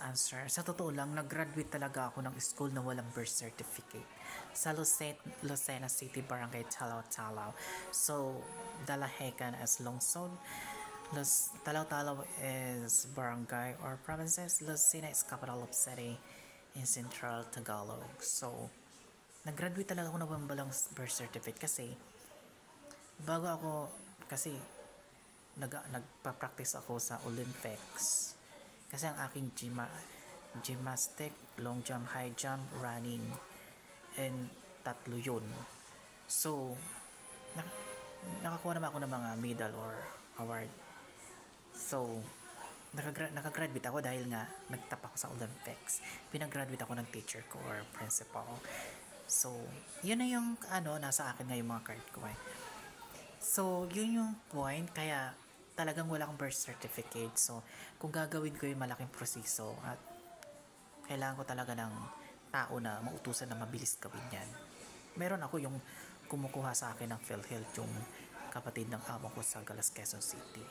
answer. Sa totoo lang, nag-graduate talaga ako ng school na walang birth certificate. Sa Lucena City, Barangay Talaw-Talaw. So, Dalahecan is Lungsod. Talaw-Talaw is barangay or provinces. Lucena is capital of city in Central Tagalog. So, nag-graduate talaga ako ng walang birth certificate kasi bago ako, kasi nagpa-practice ako sa Olympics. Kasi ang aking gymnastic, long jump, high jump, running, and tatlo yun. So, nakakuha naman ako ng mga medal or award. So, nakagraduate ako dahil nga nagtap ako sa Olympics. Pinag-graduate ako ng teacher ko or principal. So, yun na yung nasa akin nga yung mga card ko eh. So, yun yung point. Kaya, talagang wala akong birth certificate. So, kung gagawin ko yung malaking proseso at kailangan ko talaga ng tao na mautusan na mabilis gawin yan. Meron ako yung kumukuha sa akin ng PhilHealth, yung kapatid ng amo ko sa Galas, Quezon City.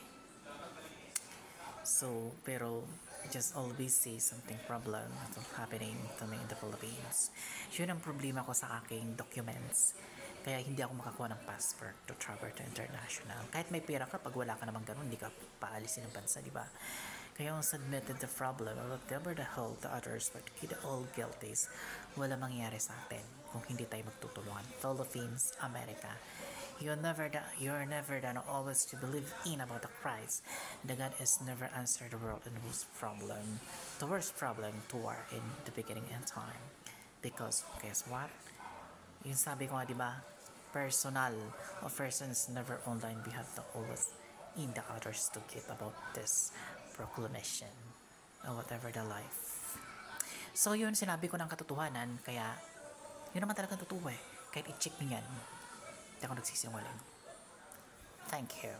So, pero just always see something problem happening to me in the Philippines. Yun ang problema ko sa aking documents. Kaya hindi ako makakuha ng passport to travel to international. Kahit may pera ka, pag wala ka naman ganun, hindi ka paalisin ng bansa, di ba? Kaya kung submitted the problem, whatever the hell the others, but either all guilties, wala mangyayari sa atin kung hindi tayo magtutulungan. Philippines, America. You're never done always to believe in about the Christ. The God is never answered the world in the worst problem to war in the beginning and time. Because guess what? Yung sabi ko nga, di ba? Personal or persons never online. We have to always in the others to get about this proclamation or whatever the life. So yun, sinabi ko ng katotohanan, kaya yun naman talagang totoo eh. Kahit i-check niyan, hindi ako nagsisinungaling. Thank you.